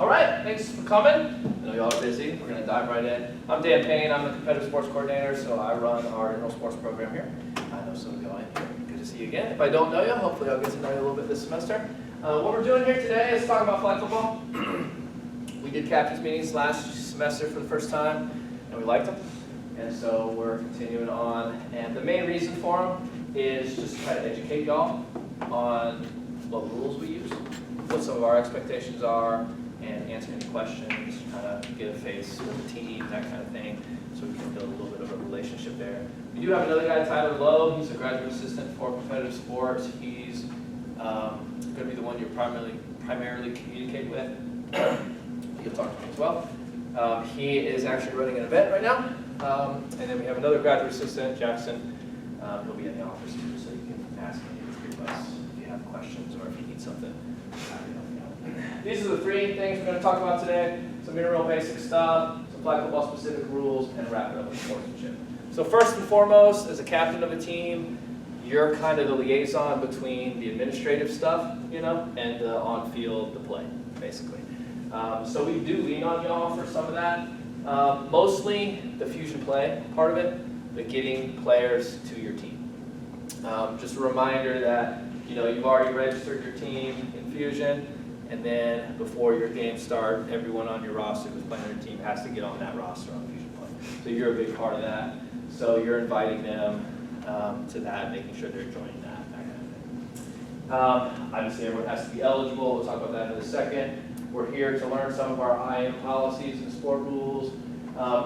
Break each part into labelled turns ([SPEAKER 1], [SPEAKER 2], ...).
[SPEAKER 1] All right, thanks for coming. I know y'all are busy. We're going to dive right in. I'm Dan Payne. I'm the competitive sports coordinator, so I run our intramural sports program here. I know some of y'all in here. Good to see you again. If I don't know you, hopefully I'll get to know you a little bit this semester. What we're doing here today is talk about flag football. We did captain's meetings last semester for the first time, and we liked them. And so we're continuing on. And the main reason for them is just to try to educate y'all on what rules we use, what some of our expectations are, and answer any questions, kind of get a face with the team, that kind of thing, so we can build a little bit of a relationship there. We do have another guy, Tyler Lowe. He's a graduate assistant for competitive sports. He's going to be the one you primarily communicate with. He'll talk to me as well. He is actually running an event right now. And then we have another graduate assistant, Jackson. He'll be in the office too, so you can ask any of us if you have questions or if you need something. These are the three things we're going to talk about today. Some intramural basic stuff, some flag football specific rules, and wrap it up with sportsmanship. So first and foremost, as a captain of a team, you're kind of the liaison between the administrative stuff, and the on-field, the play, basically. So we do lean on y'all for some of that. Mostly the fusion play part of it, but getting players to your team. Just a reminder that you've already registered your team in fusion. And then before your game start, everyone on your roster who's playing on your team has to get on that roster on Fusion Play. So you're a big part of that. So you're inviting them to that, making sure they're joining that kind of thing. Obviously, everyone has to be eligible. We'll talk about that in a second. We're here to learn some of our IM policies and sport rules.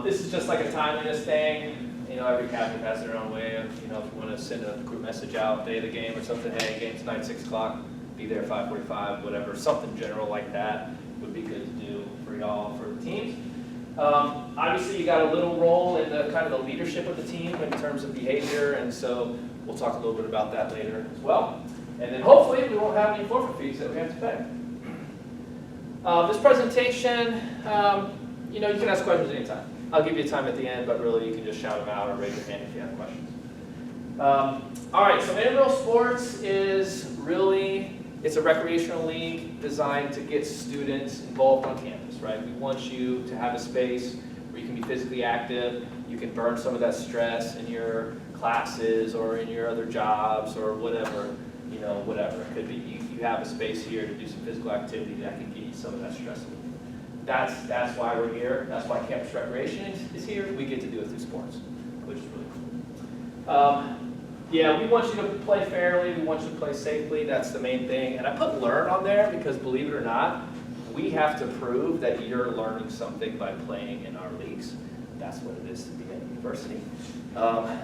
[SPEAKER 1] This is just like a timeliness thing. Every captain has their own way of, if you want to send a group message out, day of the game or something, hey, game's tonight, 6 o'clock. Be there 5:45, whatever, something general like that would be good to do for y'all, for the teams. Obviously, you got a little role in the kind of the leadership of the team in terms of behavior, and so we'll talk a little bit about that later as well. And then hopefully we won't have any forfeit fees that we have to pay. This presentation, you can ask questions anytime. I'll give you time at the end, but really you can just shout them out or raise your hand if you have questions. All right, so intramural sports is really, it's a recreational league designed to get students involved on campus, right? We want you to have a space where you can be physically active, you can burn some of that stress in your classes or in your other jobs or whatever, whatever. It could be you have a space here to do some physical activity that can get you some of that stress. That's why we're here. That's why campus recreation is here. We get to do it through sports, which is really cool. Yeah, we want you to play fairly, we want you to play safely, that's the main thing. And I put learn on there because, believe it or not, we have to prove that you're learning something by playing in our leagues. That's what it is to be at a university.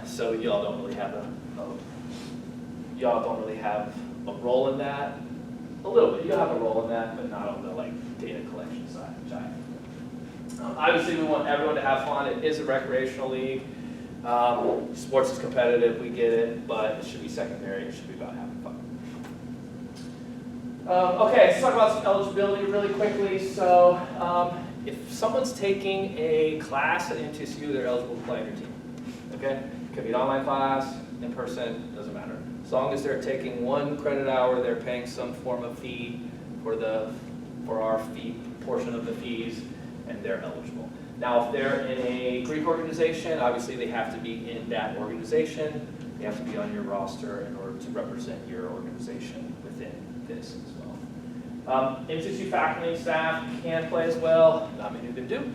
[SPEAKER 1] So y'all don't really have a role in that. A little bit, you'll have a role in that, but not on the data collection side, which I have. Obviously, we want everyone to have fun. It is a recreational league. Sports is competitive, we get it, but it should be secondary. It should be about having fun. Okay, let's talk about some eligibility really quickly. So if someone's taking a class at MTSU, they're eligible to play on your team. Okay? It could be an online class, in person, doesn't matter. As long as they're taking 1 credit hour, they're paying some form of fee for our fee portion of the fees, and they're eligible. Now, if they're in a Greek organization, obviously they have to be in that organization. They have to be on your roster in order to represent your organization within this as well. MTSU faculty and staff can play as well. Not many of them do,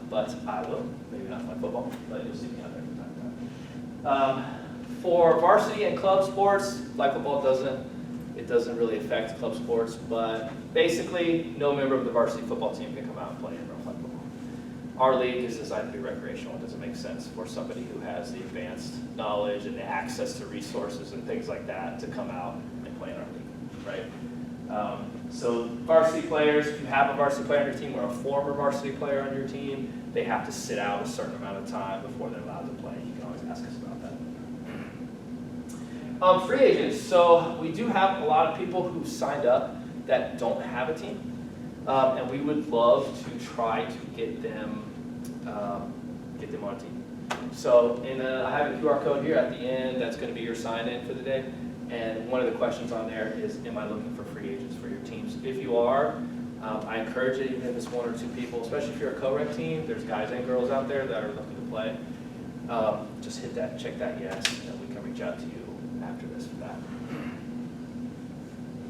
[SPEAKER 1] but I will. Maybe not play football, but you'll see me out there from time to time. For varsity and club sports, flag football doesn't really affect club sports, but basically no member of the varsity football team can come out and play in flag football. Our league is designed to be recreational. It doesn't make sense for somebody who has the advanced knowledge and the access to resources and things like that to come out and play in our league, right? So varsity players, if you have a varsity player on your team or a former varsity player on your team, they have to sit out a certain amount of time before they're allowed to play. You can always ask us about that. Free agents. So we do have a lot of people who've signed up that don't have a team. And we would love to try to get them on a team. So I have a QR code here at the end that's going to be your sign-in for the day. And one of the questions on there is, am I looking for free agents for your teams? If you are, I encourage it, even if it's 1 or 2 people, especially if you're a co-rec team. There's guys and girls out there that are looking to play. Just hit that, check that yes, and we can reach out to you after this for that.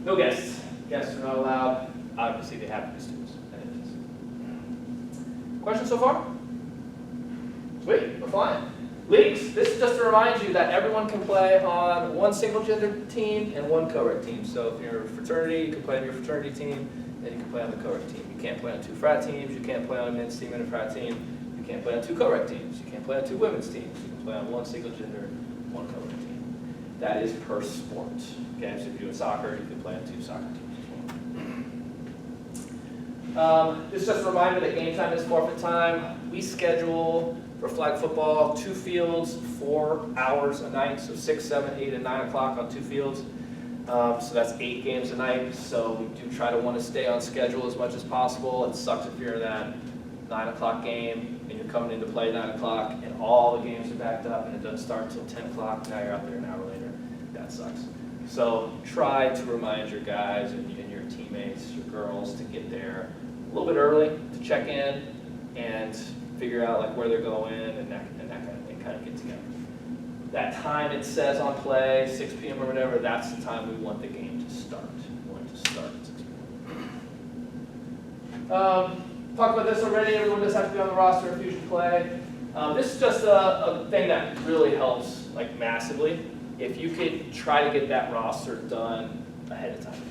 [SPEAKER 1] No guests. Guests are not allowed. Obviously, they have to be students. And it is. Questions so far? Sweet, we're flying. Leagues, this is just to remind you that everyone can play on 1 single-gender team and 1 co-rec team. So if you're a fraternity, you can play on your fraternity team, and you can play on the co-rec team. You can't play on 2 frat teams, you can't play on a men's team and a frat team, you can't play on 2 co-rec teams, you can't play on 2 women's teams, you can play on 1 single-gender, 1 co-rec team. That is per sport. Okay, so if you're doing soccer, you can play on 2 soccer teams as well. This is just a reminder that game time is forfeit time. We schedule for flag football 2 fields, 4 hours a night, so 6, 7, 8, and 9 o'clock on 2 fields. So that's 8 games a night, so we do try to want to stay on schedule as much as possible. It sucks if you're in that 9 o'clock game and you're coming in to play 9 o'clock and all the games are backed up and it doesn't start until 10 o'clock, now you're out there an hour later. That sucks. So try to remind your guys and your teammates, your girls, to get there a little bit early to check in and figure out like where they're going and that kind of thing, kind of get together. That time it says on play, 6 p.m. or whatever, that's the time we want the game to start. We want it to start at 6 p.m. Talked about this already, everyone does have to be on the roster if you should play. This is just a thing that really helps like massively. If you could try to get that roster done ahead of time,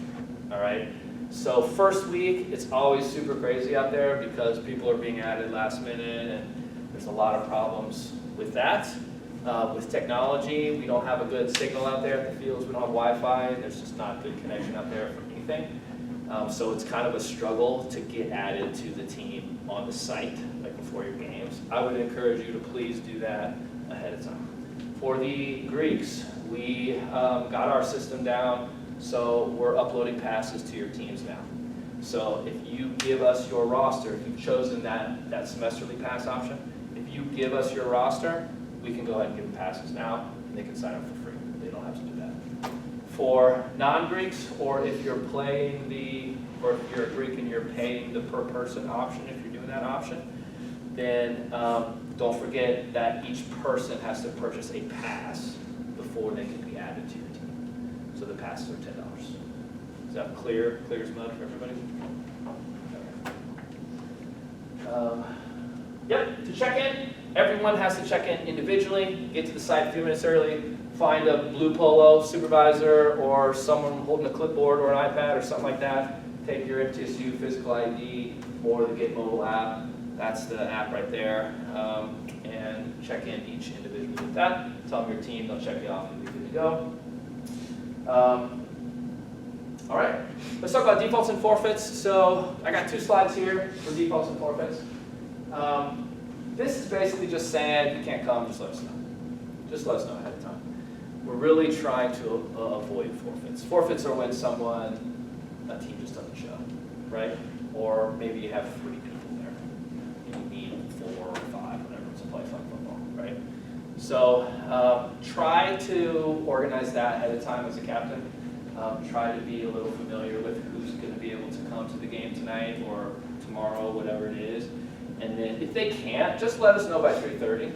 [SPEAKER 1] all right? So first week, it's always super crazy out there because people are being added last minute and there's a lot of problems with that. With technology, we don't have a good signal out there at the fields. We don't have Wi-Fi. There's just not good connection out there for anything. So it's kind of a struggle to get added to the team on the site, like before your games. I would encourage you to please do that ahead of time. For the Greeks, we got our system down, so we're uploading passes to your teams now. So if you give us your roster, if you've chosen that semesterly pass option, if you give us your roster, we can go ahead and give them passes now, and they can sign up for free. They don't have to do that. For non-Greeks, or if you're or if you're a Greek and you're paying the per person option, if you're doing that option, then don't forget that each person has to purchase a pass before they can be added to your team. So the passes are $10. Is that clear as mud for everybody? Okay. Yep, to check in, everyone has to check in individually, get to the site a few minutes early, find a blue polo supervisor or someone holding a clipboard or an iPad or something like that. Take your MTSU physical ID or the Get Mobile app. That's the app right there. And check in each individually with that. Tell them your team, they'll check you off and be good to go. All right, let's talk about defaults and forfeits. So I got 2 slides here for defaults and forfeits. This is basically just saying, if you can't come, just let us know. Just let us know ahead of time. We're really trying to avoid forfeits. Forfeits are when a team just doesn't show, right? Or maybe you have 3 people there. And you need 4 or 5, whatever, to play flag football, right? So try to organize that ahead of time as a captain. Try to be a little familiar with who's going to be able to come to the game tonight or tomorrow, whatever it is. And then if they can't, just let us know by 3:30.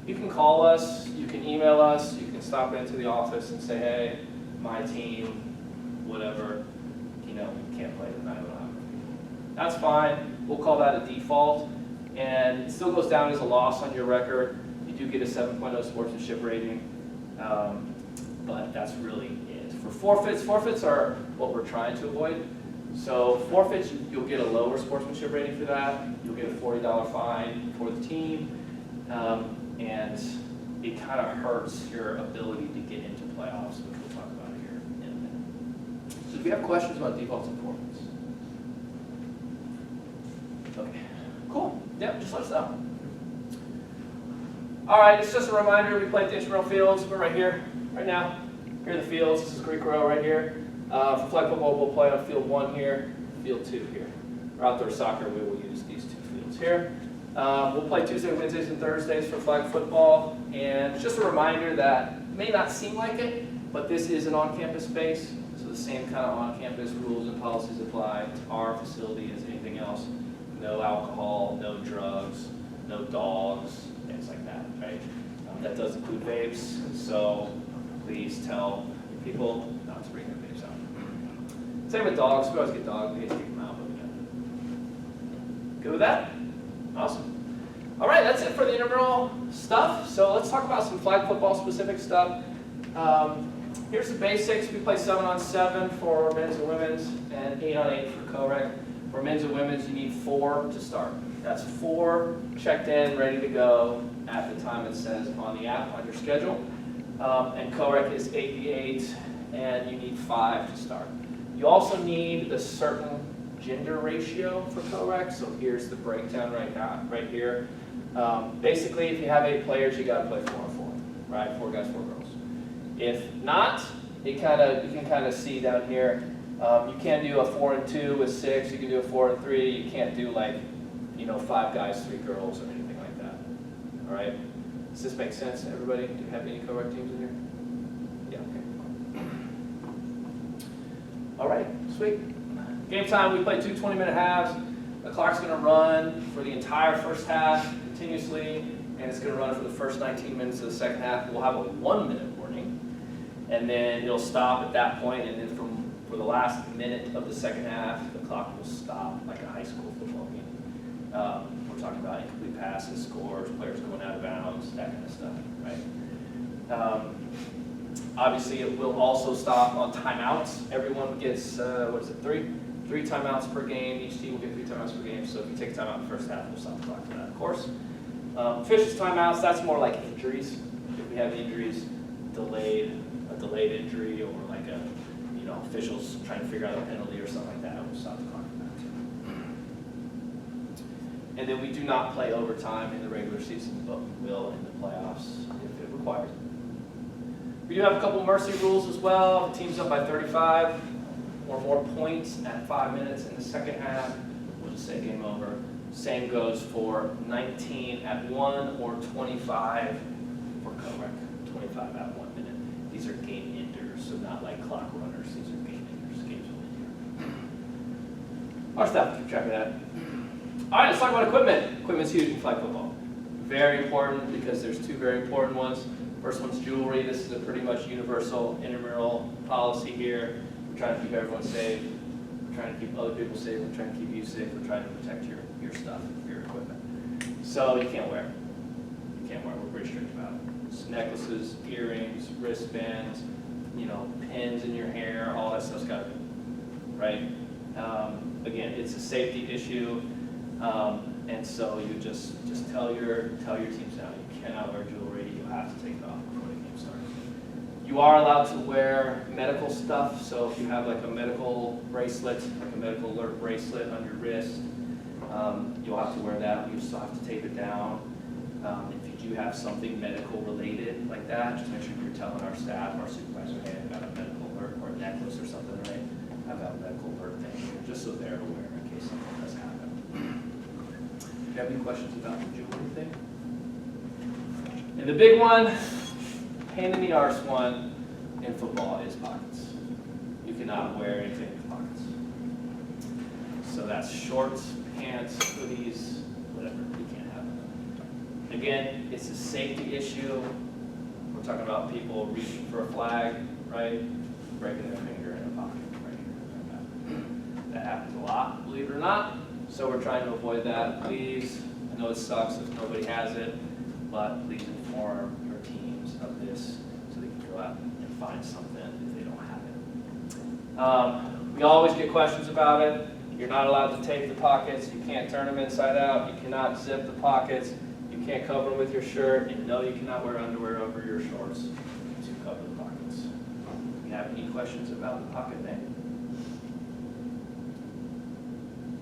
[SPEAKER 1] You can call us, you can email us, you can stop into the office and say, hey, my team, whatever, we can't play tonight. That's fine. We'll call that a default. And it still goes down as a loss on your record. You do get a 7.0 sportsmanship rating, but that's really it. For forfeits are what we're trying to avoid. So forfeits, you'll get a lower sportsmanship rating for that. You'll get a $40 fine for the team, and it kind of hurts your ability to get into playoffs, which we'll talk about here in a minute. So do we have questions about defaults and forfeits? Okay, cool. Yep, just let us know. All right, it's just a reminder, we play at the intramural fields. We're right here, right now. Here are the fields. This is Greek row right here. For flag football, we'll play on field 1 here, field 2 here. For outdoor soccer, we will use these 2 fields here. We'll play Tuesdays, Wednesdays, and Thursdays for flag football. And just a reminder that it may not seem like it, but this is an on-campus space. So the same kind of on-campus rules and policies apply to our facility as anything else. No alcohol, no drugs, no dogs, things like that, right? That does include vapes, so please tell people not to bring their vapes out. Same with dogs. We always get dogs. We get to keep them out, but yeah. Good with that? Awesome. All right, that's it for the intramural stuff. So let's talk about some flag football specific stuff. Here's the basics. We play 7-on-7 for men's and women's, and 8-on-8 for co-rec. For men's and women's, you need 4 to start. That's 4 checked in, ready to go at the time it says on the app, on your schedule. And co-rec is 8v8, and you need 5 to start. You also need a certain gender ratio for co-rec, so here's the breakdown right here. Basically, if you have 8 players, you got to play 4-on-4, right? 4 guys, 4 girls. If not, you can kind of see down here. You can do a 4-and-2 with 6. You can do a 4-and-3. You can't do 5 guys, 3 girls, or anything like that. All right. Does this make sense to everybody? Do you have any co-rec teams in here? Yeah. Okay. All right. Sweet. Game time. We play 2 20-minute halves. The clock's going to run for the entire first half continuously, and it's going to run for the first 19 minutes of the second half. We'll have a 1-minute warning, and then it'll stop at that point, and then for the last minute of the second half, the clock will stop like a high school football game. We're talking about incomplete passes, scores, players going out of bounds, that kind of stuff, right? Obviously, it will also stop on timeouts. Everyone gets, 3 timeouts per game. Each team will get 3 timeouts per game. So if you take a timeout in the first half, we'll stop the clock for that, of course. Officials timeouts, that's more like injuries. If we have injuries, a delayed injury, or like officials trying to figure out a penalty or something like that, we'll stop the clock for that too. And then we do not play overtime in the regular season, but we will in the playoffs if it requires. We do have a couple mercy rules as well. The team's up by 35 or more points at 5 minutes in the second half, we'll just say game over. Same goes for 19 at 1 or 25 for co-rec, 25 at 1 minute. These are game enders, so not like clock runners. These are game enders. Games will end here. Our staff will keep track of that. All right, let's talk about equipment. Equipment's huge in flag football. Very important because there's 2 very important ones. First one's jewelry. This is a pretty much universal intramural policy here. We're trying to keep everyone safe. We're trying to keep other people safe. We're trying to keep you safe. We're trying to protect your stuff, your equipment. So you can't wear it. You can't wear it. We're pretty strict about it. It's necklaces, earrings, wristbands, pins in your hair, all that stuff's got to be, right? Again, it's a safety issue, and so you just tell your teams now, you cannot wear jewelry. You have to take it off before the game starts. You are allowed to wear medical stuff, so if you have like a medical bracelet, like a medical alert bracelet on your wrist, you'll have to wear that. You still have to tape it down. If you do have something medical related like that, just make sure you're telling our staff, our supervisor, hey, I've got a medical alert or a necklace or something, right? I've got a medical alert thing here, just so they're aware in case something does happen. Do you have any questions about the jewelry thing? And the big one, pain in the arse one in football is pockets. You cannot wear anything with pockets. So that's shorts, pants, hoodies, whatever. You can't have them. Again, it's a safety issue. We're talking about people reaching for a flag, right? Breaking their finger in a pocket right here. That happens a lot, believe it or not. So we're trying to avoid that. Please, I know it sucks if nobody has it, but please inform your teams of this so they can go out and find something if they don't have it. We always get questions about it. You're not allowed to tape the pockets. You can't turn them inside out. You cannot zip the pockets. You can't cover them with your shirt. And no, you cannot wear underwear over your shorts to cover the pockets. Do you have any questions about the pocket thing?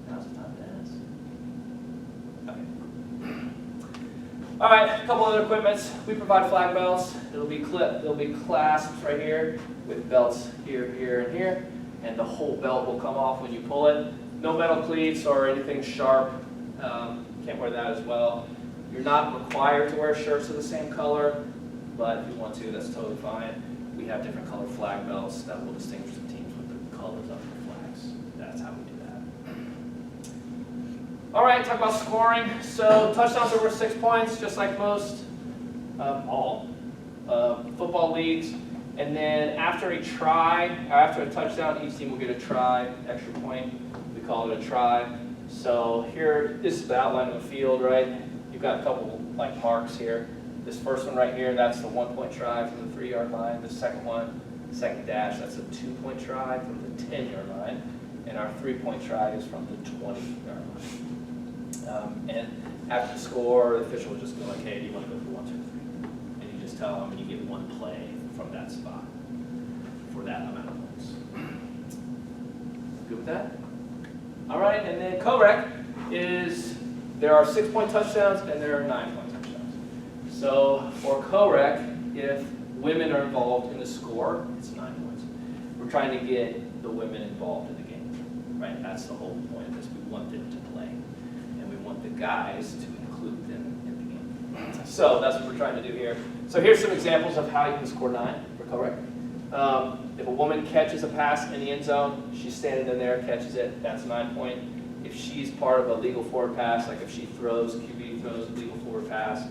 [SPEAKER 1] Now's the time to ask. Okay. All right, a couple other equipments. We provide flag belts. It'll be clipped. There'll be clasps right here with belts here, here, and here. And the whole belt will come off when you pull it. No metal cleats or anything sharp. Can't wear that as well. You're not required to wear shirts of the same color, but if you want to, that's totally fine. We have different colored flag belts that will distinguish the teams with colors of the flags. That's how we do that. All right, talk about scoring. So touchdowns are worth 6 points, just like most all football leagues. And then after a try, or after a touchdown, each team will get a try, extra point. We call it a try. So here, this is the outline of the field, right? You've got a couple like marks here. This first one right here, that's the 1 point try from the 3 yard line. The second one, second dash, that's a 2 point try from the 10 yard line. And our 3 point try is from the 20 yard line. And after the score, the official will just go like, hey, do you want to go for 1, 2, 3? And you just tell them, and you get one play from that spot for that amount of points. Good with that? All right, and then co-rec is, there are 6 point touchdowns and there are 9 point touchdowns. So for co-rec, if women are involved in the score, it's 9 points. We're trying to get the women involved in the game, right? That's the whole point of this. We want them to play, and we want the guys to include them in the game. So that's what we're trying to do here. So here's some examples of how you can score 9 for co-rec. If a woman catches a pass in the end zone, she's standing in there, catches it, that's a 9 point. If she's part of a legal forward pass, like if she throws, QB throws a legal forward pass,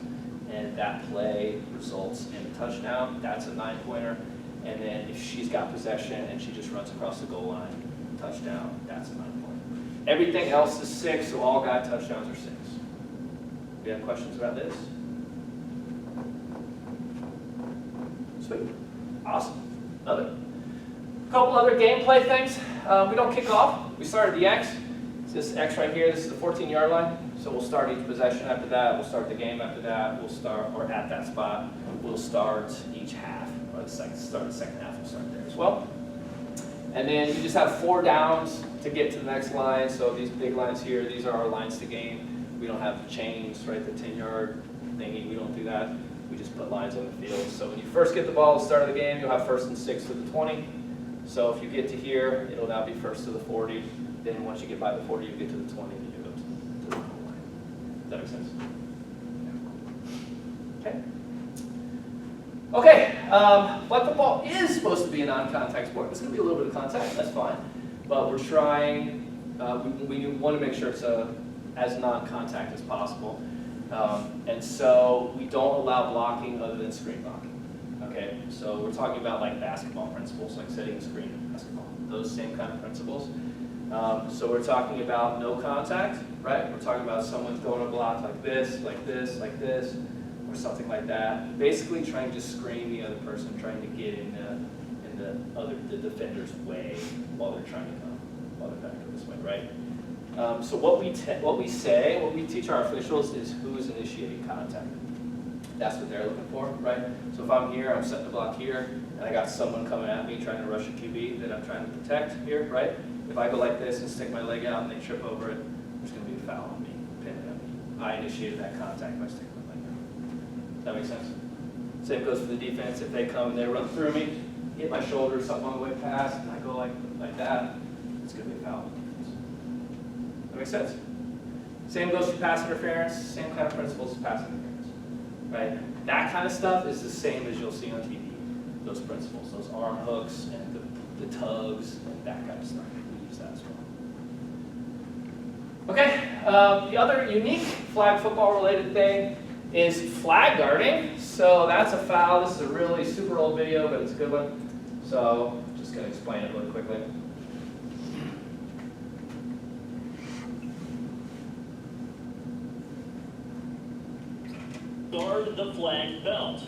[SPEAKER 1] and that play results in a touchdown, that's a 9 pointer. And then if she's got possession and she just runs across the goal line, touchdown, that's a 9 point. Everything else is 6, so all guy touchdowns are 6. Do you have questions about this? Sweet. Awesome. Love it. A couple other gameplay things. We don't kick off. We start at the X. It's this X right here. This is the 14 yard line. So we'll start each possession after that. We'll start the game after that. We'll start, or at that spot, we'll start each half. Or the second half, we'll start there as well. And then you just have 4 downs to get to the next line. So these big lines here, these are our lines to gain. We don't have chains, right? The 10 yard thingy, we don't do that. We just put lines on the field. So when you first get the ball at the start of the game, you'll have 1st and 6 to the 20. So if you get to here, it'll now be 1st to the 40. Then once you get by the 40, you get to the 20, and you go to the goal line. Does that make sense? Okay. Okay. Flag football is supposed to be a non-contact sport. There's going to be a little bit of contact. That's fine. But we're trying. We want to make sure it's as non-contact as possible. And so we don't allow blocking other than screen blocking. Okay, so we're talking about like basketball principles, like setting a screen in basketball. Those same kind of principles. So we're talking about no contact, right? We're talking about someone throwing a block like this, like this, like this, or something like that. Basically trying to screen the other person, trying to get in the defender's way while they're trying to come, while they're trying to go this way, right? So what we teach our officials is who's initiating contact. That's what they're looking for, right? So if I'm here, I'm setting the block here, and I got someone coming at me trying to rush a QB that I'm trying to protect here, right? If I go like this and stick my leg out and they trip over it, there's going to be a foul on me, pinning on me. I initiated that contact by sticking my leg out. Does that make sense? Same goes for the defense. If they come and they run through me, hit my shoulder, something on the way past, and I go like that, it's going to be a foul. That makes sense? Same goes for pass interference, same kind of principles as pass interference, right? That kind of stuff is the same as you'll see on TV, those principles, those arm hooks and the tugs and that kind of stuff. We use that as well. Okay, the other unique flag football related thing is flag guarding. So that's a foul. This is a really super old video, but it's a good one. So just going to explain it really quickly.
[SPEAKER 2] Guard the flag belt.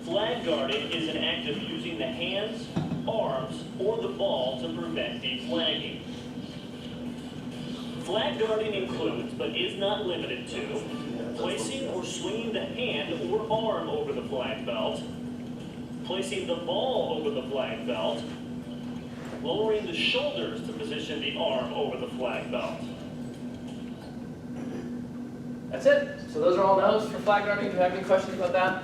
[SPEAKER 2] Flag guarding is an act of using the hands, arms, or the ball to prevent deflagging. Flag guarding includes, but is not limited to, placing or swinging the hand or arm over the flag belt, placing the ball over the flag belt, lowering the shoulders to position the arm over the flag belt.
[SPEAKER 1] That's it. So those are all no's for flag guarding. Do you have any questions about that?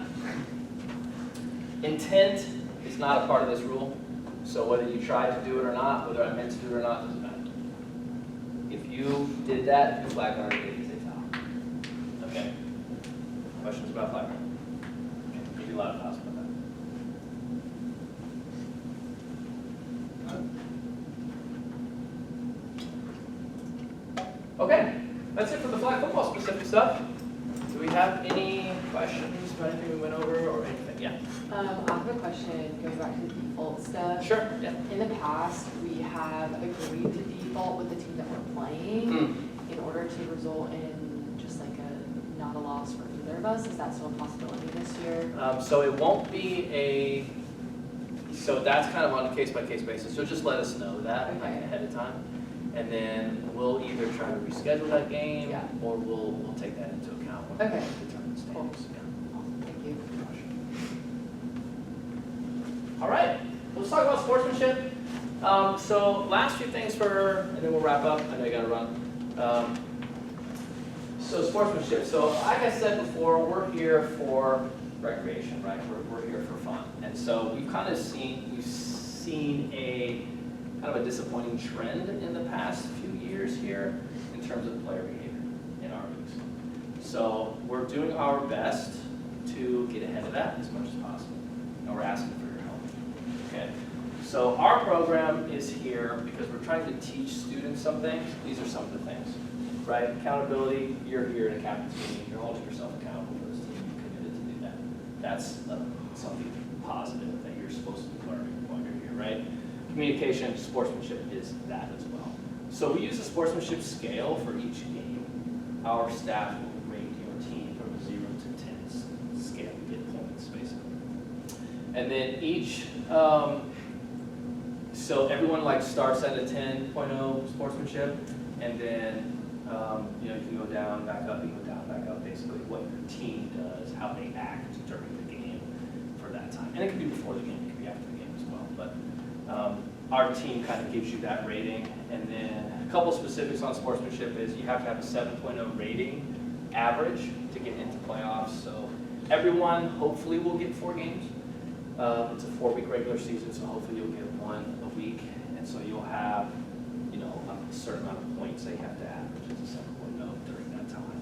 [SPEAKER 1] Intent is not a part of this rule. So whether you tried to do it or not, whether I meant to do it or not, doesn't matter. If you did that, your flag guarding is a foul. Okay? Questions about flag guarding? Okay. Give you a lot of fouls about that. Okay, that's it for the flag football specific stuff. Do we have any questions about anything we went over or anything? Yeah.
[SPEAKER 3] I have a question going back to the default stuff.
[SPEAKER 1] Sure. Yeah.
[SPEAKER 3] In the past, we have agreed to default with the team that we're playing in order to result in just like not a loss for either of us. Is that still a possibility this year?
[SPEAKER 1] So it won't be so that's kind of on a case-by-case basis. So just let us know that like ahead of time. And then we'll either try to reschedule that game or we'll take that into account when we determine the standings.
[SPEAKER 3] Awesome. Thank you.
[SPEAKER 1] All right, let's talk about sportsmanship. So last few things and then we'll wrap up. I know you gotta run. So sportsmanship. So like I said before, we're here for recreation, right? We're here for fun. And so we've seen a kind of a disappointing trend in the past few years here in terms of player behavior in our leagues. So we're doing our best to get ahead of that as much as possible. And we're asking for your help. Okay. So our program is here because we're trying to teach students some things. These are some of the things, right? Accountability, you're here in a captain's meeting, you're holding yourself accountable for this team, you're committed to do that. That's something positive that you're supposed to be learning while you're here, right? Communication, sportsmanship is that as well. So we use a sportsmanship scale for each game. Our staff will rate your team from a 0 to 10 scale to get points, basically. And then each, so everyone like starts at a 10.0 sportsmanship, and then you can go down, back up, you can go down, back up, basically what your team does, how they act during the game for that time. And it can be before the game, it can be after the game as well. But our team kind of gives you that rating. And then a couple specifics on sportsmanship is you have to have a 7.0 rating average to get into playoffs. So everyone hopefully will get 4 games. It's a 4-week regular season, so hopefully you'll get 1 a week. And so you'll have, a certain amount of points that you have to average as a 7.0 during that time.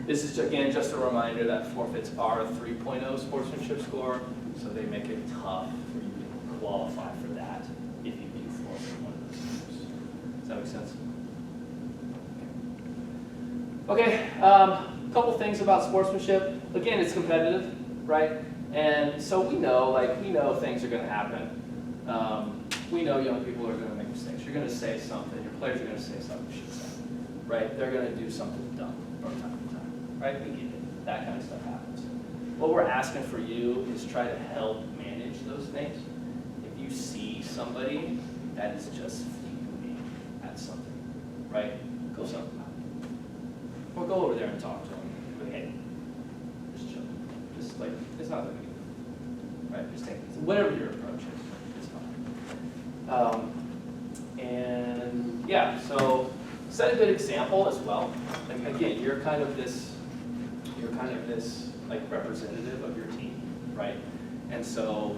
[SPEAKER 1] This is, again, just a reminder that forfeits are a 3.0 sportsmanship score, so they make it tough for you to qualify for that if you do forfeit one of those scores. Does that make sense? Okay, a couple things about sportsmanship. Again, it's competitive, right? And so we know things are going to happen. We know young people are going to make mistakes. You're going to say something. Your players are going to say something you shouldn't say, right? They're going to do something dumb from time to time, right? We get it. That kind of stuff happens. What we're asking for you is try to help manage those things. If you see somebody that is just fuming at something, right? Go something about it. Or go over there and talk to them. Like, hey, just chill. Just like, it's not that big, right? Just take it. Whatever your approach is, it's fine. And yeah, so set a good example as well. Like again, you're kind of this like representative of your team, right? And so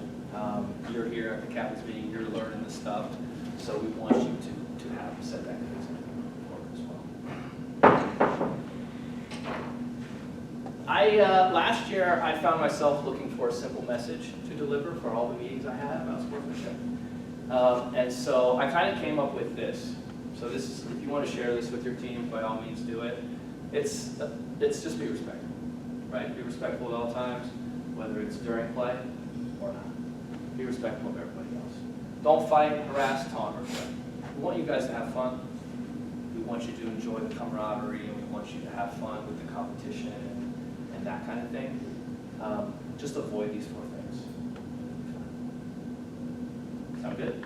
[SPEAKER 1] you're here at the captain's meeting, you're learning this stuff. So we want you to have set that good example as well. Last year I found myself looking for a simple message to deliver for all the meetings I had about sportsmanship. And so I kind of came up with this. So this is, if you want to share this with your team, by all means do it. It's just be respectful, right? Be respectful at all times, whether it's during play or not. Be respectful of everybody else. Don't fight, harass, taunt, or threaten. We want you guys to have fun. We want you to enjoy the camaraderie, and we want you to have fun with the competition and that kind of thing. Just avoid these 4 things. Sound good?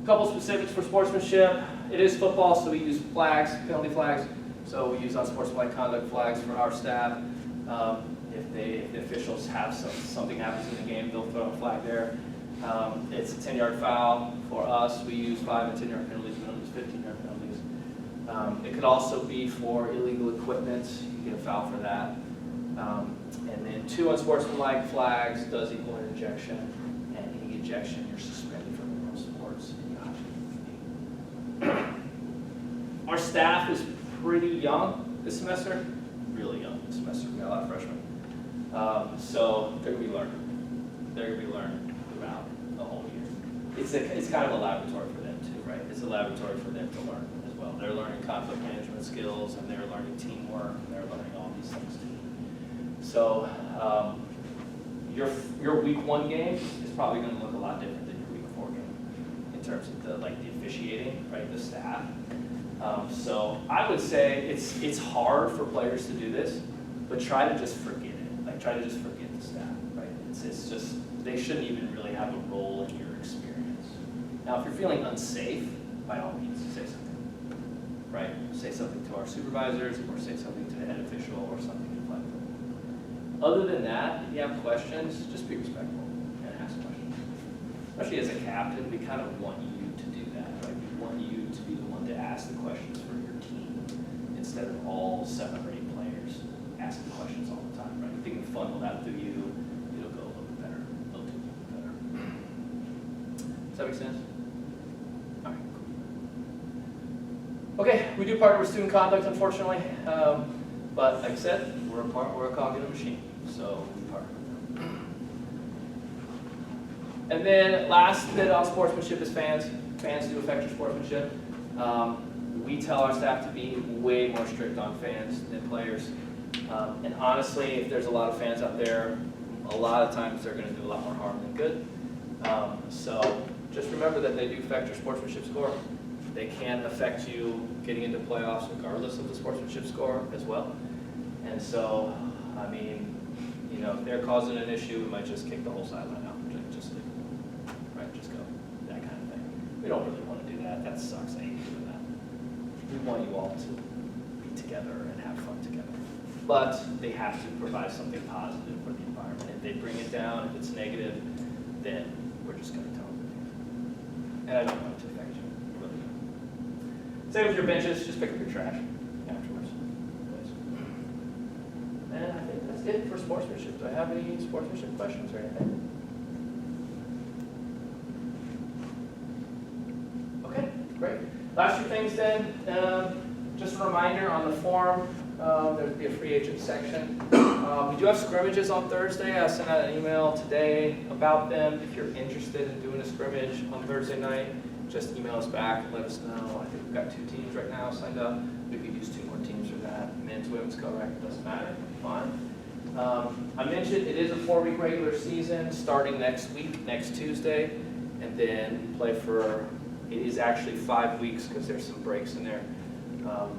[SPEAKER 1] A couple specifics for sportsmanship. It is football, so we use flags, penalty flags. So we use unsportsmanlike conduct flags for our staff. If the officials have something happens in the game, they'll throw a flag there. It's a 10-yard foul. For us, we use 5 and 10-yard penalties. We don't use 15-yard penalties. It could also be for illegal equipment. You get a foul for that. And then 2 unsportsmanlike flags does equal an ejection. And any ejection, you're suspended from the world sports. Our staff is pretty young this semester. Really young this semester. We got a lot of freshmen. So they're going to be learning. They're going to be learning throughout the whole year. It's kind of a laboratory for them too, right? it's a laboratory for them to learn as well. They're learning conflict management skills, and they're learning teamwork, and they're learning all these things too. So your week 1 game is probably going to look a lot different than your week 4 game in terms of the officiating, right? The staff. So I would say it's hard for players to do this, but try to just forget it. Like try to just forget the staff, right? It's just they shouldn't even really have a role in your experience. Now, if you're feeling unsafe, by all means, say something, right? Say something to our supervisors, or say something to the head official, or something in flight. Other than that, if you have questions, just be respectful and ask questions. Especially as a captain, we kind of want you to do that, right? We want you to be the one to ask the questions for your team instead of all 7 or 8 players asking questions all the time, right? If you can funnel that through you, it'll go a little bit better, a little bit better. Does that make sense? All right, cool. Okay, we do partner with student conduct, unfortunately, but like I said, we're a cog in a machine, so we partner with them. And then last bit on sportsmanship is fans. Fans do affect your sportsmanship. We tell our staff to be way more strict on fans than players. And honestly, if there's a lot of fans out there, a lot of times they're going to do a lot more harm than good. So just remember that they do affect your sportsmanship score. They can affect you getting into playoffs regardless of the sportsmanship score as well. And so, I mean, you know, if they're causing an issue, we might just kick the whole sideline out. Just leave. Right, just go. That kind of thing. We don't really want to do that. That sucks. I hate doing that. We want you all to be together and have fun together. But they have to provide something positive for the environment. If they bring it down, if it's negative, then we're just going to tell them. And I don't want it to affect you. I really don't. Same with your benches. Just pick up your trash afterwards. And I think that's it for sportsmanship. Do I have any sportsmanship questions or anything? Okay, great. Last few things then. Just a reminder on the form, there'll be a free agent section. We do have scrimmages on Thursday. I sent out an email today about them. If you're interested in doing a scrimmage on Thursday night, just email us back and let us know. I think we've got 2 teams right now signed up. We could use 2 more teams for that. Men's, women's, co-rec, doesn't matter. Fine. I mentioned it is a 4-week regular season starting next week, next Tuesday, and then we play for, it is actually 5 weeks because there's some breaks in there.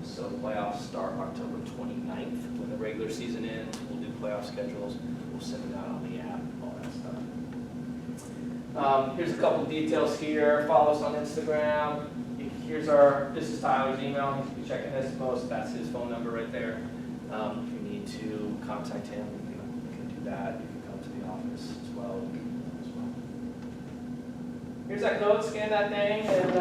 [SPEAKER 1] So playoffs start October 29th. When the regular season ends, we'll do playoff schedules. We'll send it out on the app, all that stuff. Here's a couple details here. Follow us on Instagram. This is Tyler's email. He's checking this most. That's his phone number right there. If you need to contact him, you can do that. You can come to the office as well. Here's that code. Scan that thing and.